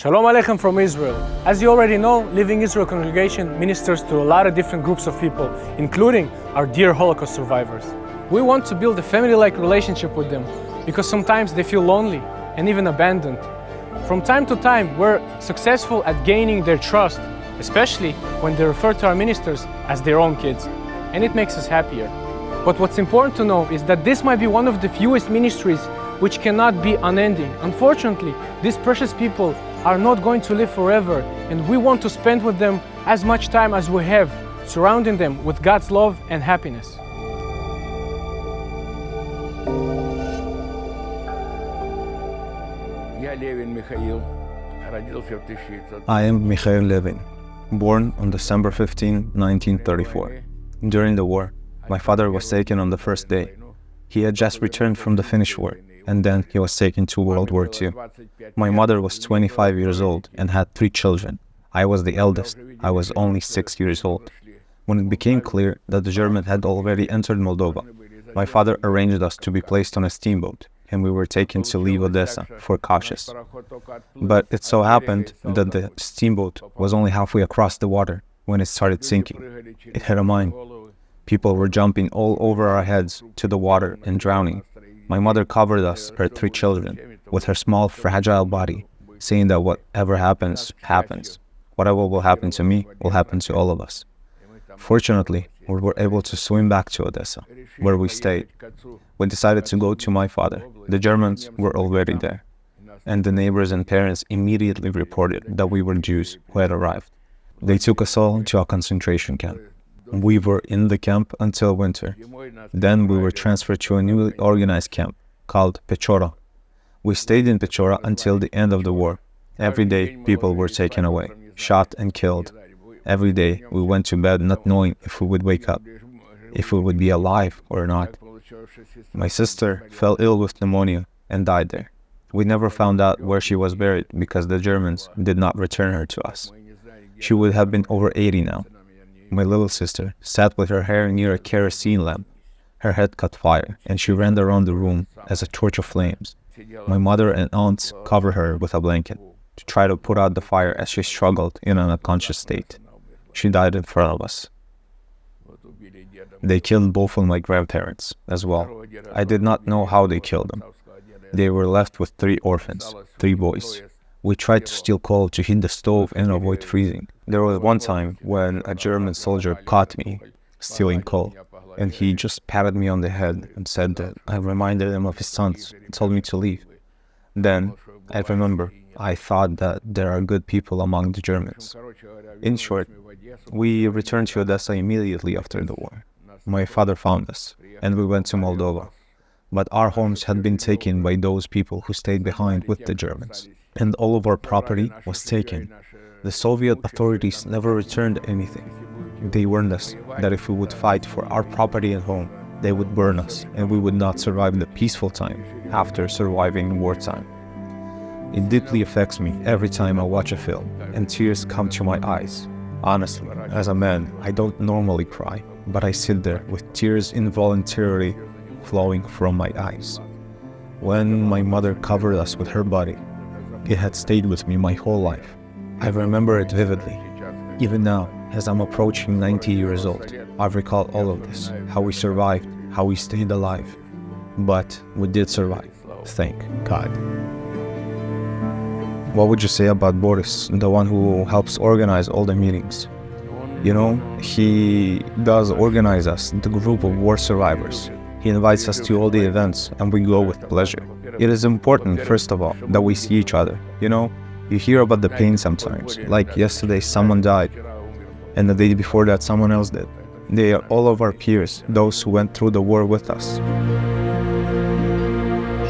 Shalom Aleichem from Israel. As you already know, Living Israel congregation ministers to a lot of different groups of people, including our dear Holocaust survivors. We want to build a family-like relationship with them because sometimes they feel lonely and even abandoned. From time to time, we're successful at gaining their trust, especially when they refer to our ministers as their own kids, and it makes us happier. But what's important to know is that this might be one of the fewest ministries which cannot be unending. Unfortunately, these precious people are not going to live forever, and we want to spend with them as much time as we have, surrounding them with God's love and happiness. I am Mikhail Levin, born on December 15, 1934. During the war, my father was taken on the first day. He had just returned from the Finnish War, and then he was taken to World War II. My mother was 25 years old and had 3 children. I was the eldest. I was only 6 years old. When it became clear that the Germans had already entered Moldova, my father arranged us to be placed on a steamboat, and we were taken to leave Odessa for Caucasus. But it so happened that the steamboat was only halfway across the water when it started sinking. It hit a mine. People were jumping all over our heads to the water and drowning. My mother covered us, her 3 children, with her small, fragile body, saying that whatever happens, happens. Whatever will happen to me will happen to all of us. Fortunately, we were able to swim back to Odessa, where we stayed. We decided to go to my father. The Germans were already there, and the neighbors and parents immediately reported that we were Jews who had arrived. They took us all to a concentration camp. We were in the camp until winter. Then we were transferred to a newly organized camp called Pechora. We stayed in Pechora until the end of the war. Every day, people were taken away, shot and killed. Every day, we went to bed not knowing if we would wake up, if we would be alive or not. My sister fell ill with pneumonia and died there. We never found out where she was buried because the Germans did not return her to us. She would have been over 80 now. My little sister sat with her hair near a kerosene lamp. Her head caught fire, and she ran around the room as a torch of flames. My mother and aunts covered her with a blanket to try to put out the fire as she struggled in an unconscious state. She died in front of us. They killed both of my grandparents as well. I did not know how they killed them. They were left with 3 orphans, 3 boys. We tried to steal coal to heat the stove and avoid freezing. There was one time when a German soldier caught me stealing coal, and he just patted me on the head and said that I reminded him of his sons and told me to leave. Then, I remember, I thought that there are good people among the Germans. In short, we returned to Odessa immediately after the war. My father found us, and we went to Moldova. But our homes had been taken by those people who stayed behind with the Germans, and all of our property was taken. The Soviet authorities never returned anything. They warned us that if we would fight for our property and home, they would burn us, and we would not survive the peaceful time after surviving wartime. It deeply affects me every time I watch a film, and tears come to my eyes. Honestly, as a man, I don't normally cry, but I sit there with tears involuntarily flowing from my eyes. When my mother covered us with her body, it had stayed with me my whole life. I remember it vividly. Even now, as I'm approaching 90 years old, I recall all of this, how we survived, how we stayed alive. But we did survive, thank God. What would you say about Boris, the one who helps organize all the meetings? You know, he does organize us, the group of war survivors. He invites us to all the events, and we go with pleasure. It is important, first of all, that we see each other. You know, you hear about the pain sometimes. Like yesterday, someone died, and the day before that, someone else did. They are all of our peers, those who went through the war with us.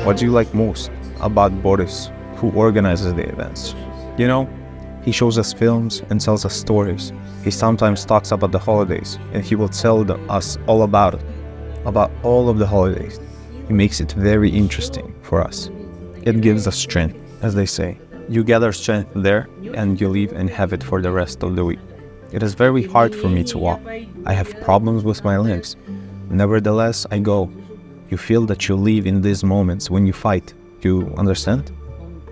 What do you like most about Boris, who organizes the events? You know, he shows us films and tells us stories. He sometimes talks about the holidays, and he will tell us all about it, about all of the holidays. He makes it very interesting for us. It gives us strength, as they say. You gather strength there, and you leave and have it for the rest of the week. It is very hard for me to walk. I have problems with my legs. Nevertheless, I go. You feel that you live in these moments when you fight. You understand?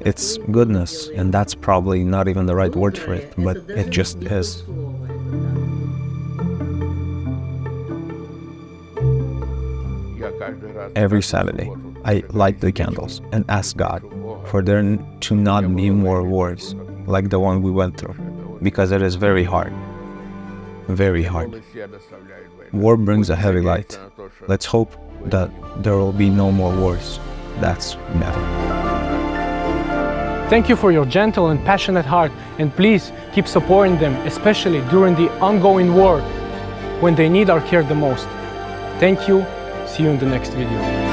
It's goodness, and that's probably not even the right word for it, but it just is. Every Saturday, I light the candles and ask God for there to not be more wars like the one we went through, because it is very hard. Very hard. War brings a heavy light. Let's hope that there will be no more wars. That's never. Thank you for your gentle and passionate heart, and please keep supporting them, especially during the ongoing war when they need our care the most. Thank you. See you in the next video.